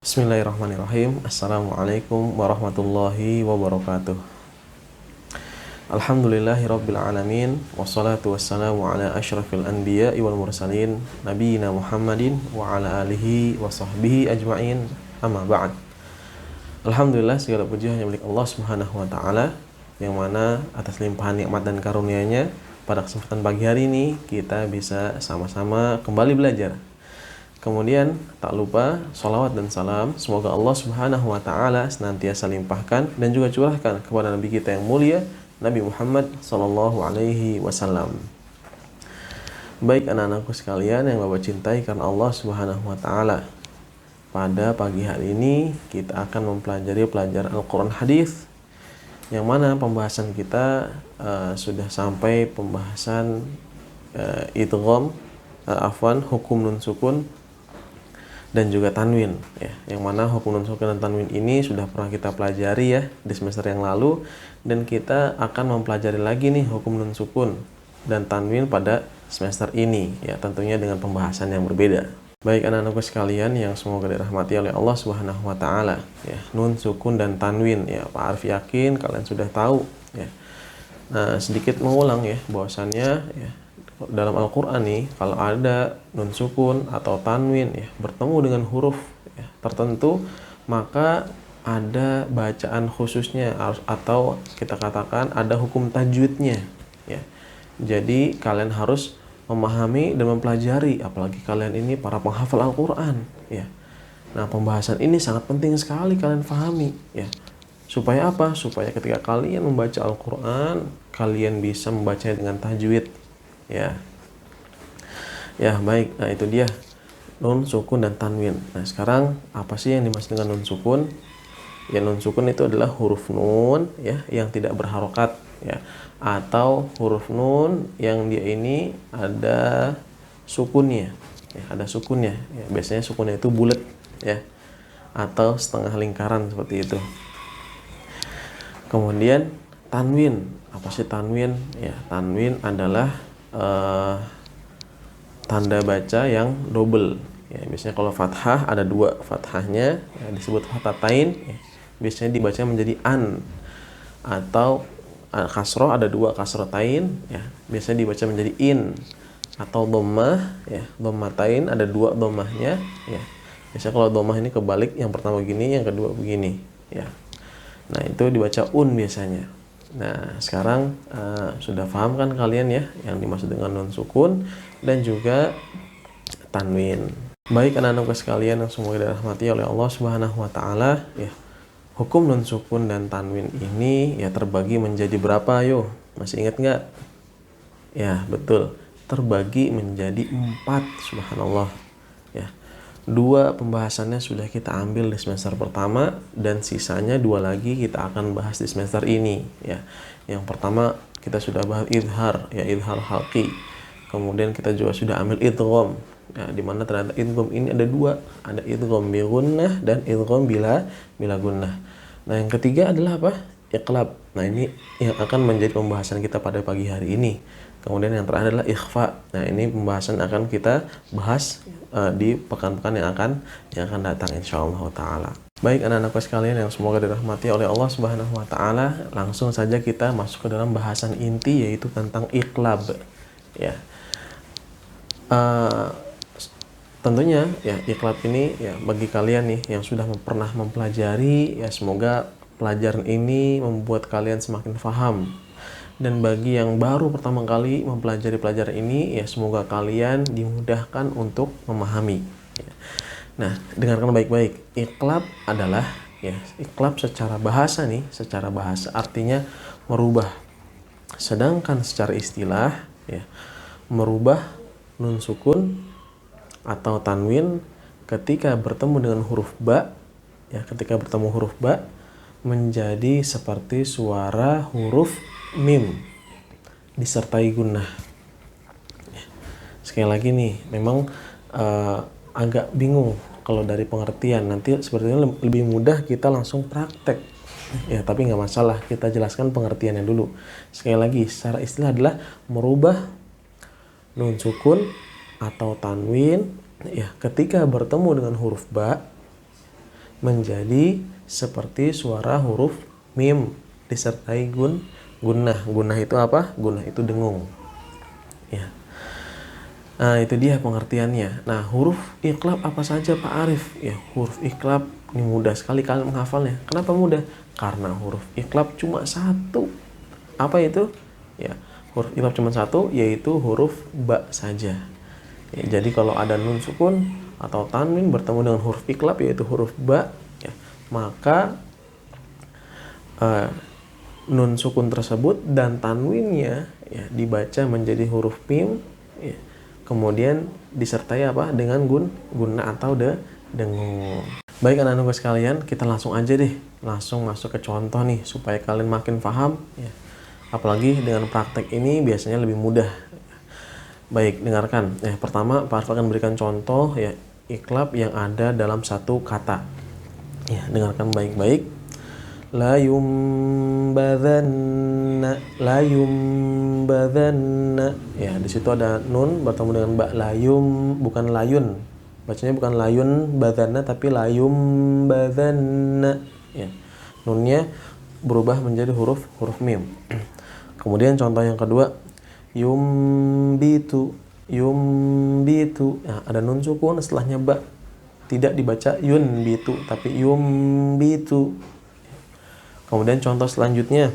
Bismillahirrahmanirrahim. Assalamualaikum warahmatullahi wabarakatuh. Alhamdulillahirabbil alamin, wassalatu wassalamu ala asyrafil anbiya'i wal mursalin, nabiyina Muhammadin wa ala alihi wa sahbihi ajma'in. Amma ba'd. Alhamdulillah, segala puji hanya milik Allah Subhanahu wa taala, yang mana atas limpahan nikmat dan karunia-Nya pada kesempatan pagi hari ini kita bisa sama-sama kembali belajar. Kemudian tak lupa salawat dan salam semoga Allah Subhanahu wa taala senantiasa limpahkan dan juga curahkan kepada nabi kita yang mulia, Nabi Muhammad sallallahu alaihi wasallam. Baik anak-anakku sekalian yang Bapak cintai karena Allah Subhanahu wa taala. Pada pagi hari ini kita akan mempelajari pelajaran Al-Qur'an hadis, yang mana pembahasan kita sudah sampai pembahasan idgham, hukum nun sukun dan juga tanwin, ya, yang mana hukum nun sukun dan tanwin ini sudah pernah kita pelajari ya di semester yang lalu, dan kita akan mempelajari lagi nih hukum nun sukun dan tanwin pada semester ini, ya, tentunya dengan pembahasan yang berbeda. Baik anak-anakku sekalian yang semoga dirahmati oleh Allah Subhanahu wa taala, ya, nun sukun dan tanwin, ya, Pak Arif yakin kalian sudah tahu, ya. Nah, sedikit mengulang ya, bahwasannya ya, dalam Al-Quran nih, kalau ada nun sukun atau tanwin ya bertemu dengan huruf ya, tertentu, maka ada bacaan khususnya atau kita katakan ada hukum tajwidnya ya. Jadi kalian harus memahami dan mempelajari, apalagi kalian ini para penghafal Al-Quran ya. Nah, pembahasan ini sangat penting sekali kalian pahami ya. Supaya apa? Supaya ketika kalian membaca Al-Quran, kalian bisa membacanya dengan tajwid. Ya, baik. Nah, itu dia nun sukun dan tanwin. Nah, sekarang apa sih yang dimaksud dengan nun sukun? Ya, nun sukun itu adalah huruf nun ya yang tidak berharokat ya, atau huruf nun yang dia ini ada sukunnya. Ya, ada sukunnya. Ya, biasanya sukunnya itu bulat ya, atau setengah lingkaran seperti itu. Kemudian tanwin. Apa sih tanwin? Ya, tanwin adalah tanda baca yang double ya. Biasanya kalau fathah ada dua fathahnya ya, disebut fathatain ya. Biasanya dibaca menjadi an, atau kasroh ada dua kasrotain ya, biasanya dibaca menjadi in, atau dhammah ya, dhammatain ada dua dhammahnya ya. Biasanya kalau dhammah ini kebalik, yang pertama begini, yang kedua begini ya. Nah, itu dibaca un biasanya. Nah, sekarang sudah paham kan kalian ya yang dimaksud dengan nun sukun dan juga tanwin. Baik anak-anakku sekalian yang semoga dirahmati oleh Allah Subhanahu wa taala ya. Hukum nun sukun dan tanwin ini ya terbagi menjadi berapa, ayo? Masih ingat nggak? Ya, betul. Terbagi menjadi 4, subhanallah. Ya. 2 pembahasannya sudah kita ambil di semester pertama, dan sisanya 2 lagi kita akan bahas di semester ini ya. Yang pertama kita sudah bahas idhar ya, idhar halqi. Kemudian kita juga sudah ambil idgham ya, di mana ternyata idgham ini ada 2, ada idgham bi gunnah dan idgham bila gunnah. Nah, yang ketiga adalah apa? Iqlab. Nah, ini yang akan menjadi pembahasan kita pada pagi hari ini. Kemudian yang terakhir adalah ikhfa. Nah, ini pembahasan akan kita bahas di pekan-pekan yang akan datang insyaallah taala. Baik anak-anakku sekalian yang semoga dirahmati oleh Allah Subhanahu wa taala, langsung saja kita masuk ke dalam bahasan inti, yaitu tentang iqlab. Ya. Tentunya ya iqlab ini ya bagi kalian nih yang sudah pernah mempelajari ya, semoga pelajaran ini membuat kalian semakin paham. Dan bagi yang baru pertama kali mempelajari pelajaran ini ya, semoga kalian dimudahkan untuk memahami ya. Nah, dengarkan baik-baik. Iqlab adalah ya, iqlab secara bahasa nih, secara bahasa artinya merubah. Sedangkan secara istilah ya, merubah nun sukun atau tanwin ketika bertemu dengan huruf ba ya, ketika bertemu huruf ba menjadi seperti suara huruf mim disertai gunnah. Sekali lagi nih, memang agak bingung kalau dari pengertian. Nanti sepertinya lebih mudah kita langsung praktek ya, tapi nggak masalah, kita jelaskan pengertiannya dulu. Sekali lagi, secara istilah adalah merubah nun sukun atau tanwin ya ketika bertemu dengan huruf ba menjadi seperti suara huruf mim disertai gunnah. Gunnah itu apa? Gunnah itu dengung. Ya. Nah, itu dia pengertiannya. Nah, huruf iqlab apa saja Pak Arif? Ya, huruf iqlab ini mudah sekali kalian menghafalnya. Kenapa mudah? Karena huruf iqlab cuma satu. Apa itu? Ya, huruf iqlab cuma satu, yaitu huruf ba saja. Ya, jadi kalau ada nun sukun atau tanwin bertemu dengan huruf iqlab yaitu huruf ba, ya, maka nun sukun tersebut dan tanwinnya ya dibaca menjadi huruf mim, ya, kemudian disertai apa? Dengan gunnah atau dengung. Baik anak-anakku sekalian, kita langsung aja deh, langsung masuk ke contoh nih supaya kalian makin paham. Ya. Apalagi dengan praktek ini biasanya lebih mudah. Baik, dengarkan. Pertama, Pak Arif akan berikan contoh ya iqlab yang ada dalam satu kata. Ya, dengarkan baik-baik. La yumbadanna, la yumbadanna. Ya, di situ ada nun bertemu dengan ba. Layum, bukan layun. Bacanya bukan layun badanna tapi layum badanna. Ya. Nunnya berubah menjadi huruf mim. Kemudian contoh yang kedua, yumbitu, yumbitu. Nah, ada nun sukun setelahnya ba. Tidak dibaca yunbitu tapi yumbitu. Kemudian contoh selanjutnya,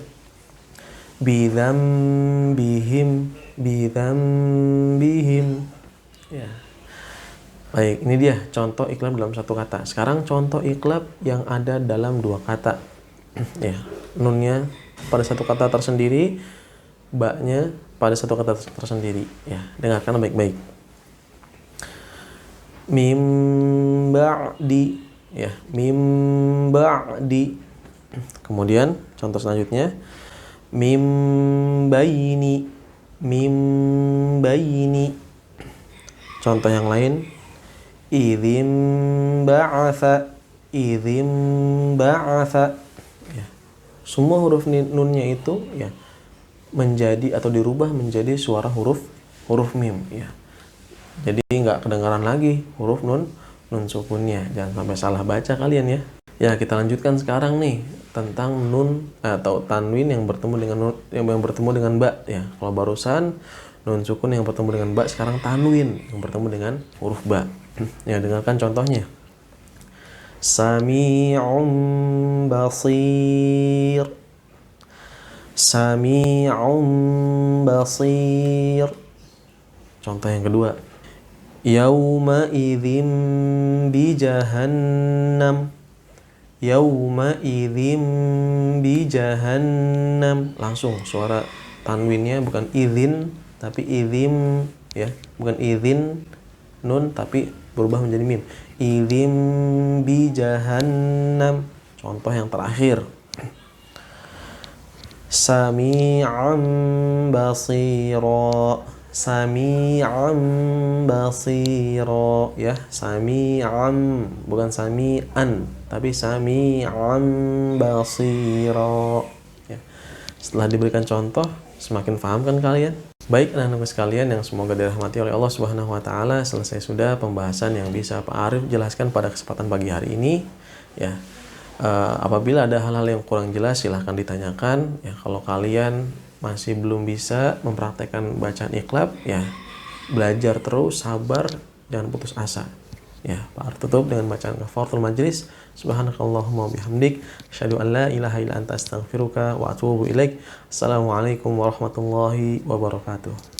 bidzambihim, bidzambihim. Ya. Baik, ini dia contoh iqlab dalam satu kata. Sekarang contoh iqlab yang ada dalam dua kata. Ya, nunnya pada satu kata tersendiri, ba-nya pada satu kata tersendiri. Ya, dengarkan baik-baik. Mim ba'di, ya, mim ba'di. Kemudian contoh selanjutnya, mim baini, mim baini. Contoh yang lain, idzim ba'atha, idzim ba'atha. Ya. Semua huruf nunnya itu ya menjadi atau dirubah menjadi suara huruf mim. Ya. Jadi nggak kedengaran lagi huruf nun sukunnya. Jangan sampai salah baca kalian ya. Ya, kita lanjutkan sekarang nih tentang nun atau tanwin yang bertemu dengan nun, yang bertemu dengan ba. Ya, kalau barusan nun sukun yang bertemu dengan ba, sekarang tanwin yang bertemu dengan huruf ba. Ya, dengarkan contohnya. Sami'un basir, sami'un basir. Contoh yang kedua, yauma idzim bi jahannam, yauma idzim bi jahannam. Langsung suara tanwinnya bukan idzin tapi idzim, ya, bukan idzin nun tapi berubah menjadi mim. Idzim bi jahannam. Contoh yang terakhir, sami'an basira, sami'an basira. Ya, sami'an bukan sami'an tapi sami'an basira. Ya. Setelah diberikan contoh, semakin paham kan kalian? Baik anak-anak sekalian yang semoga dirahmati oleh Allah Subhanahu wa taala, selesai sudah pembahasan yang bisa Pak Arif jelaskan pada kesempatan pagi hari ini. Ya. Apabila ada hal-hal yang kurang jelas silahkan ditanyakan. Ya, kalau kalian masih belum bisa mempraktekkan bacaan iqlab, ya belajar terus, sabar, jangan putus asa. Ya, Pak Arif tutup dengan bacaan kafaratul majlis. Subhanakallahumma bihamdik, asyhadu an la ilaha illa anta astaghfiruka wa atubu ilaik. Assalamualaikum warahmatullahi wabarakatuh.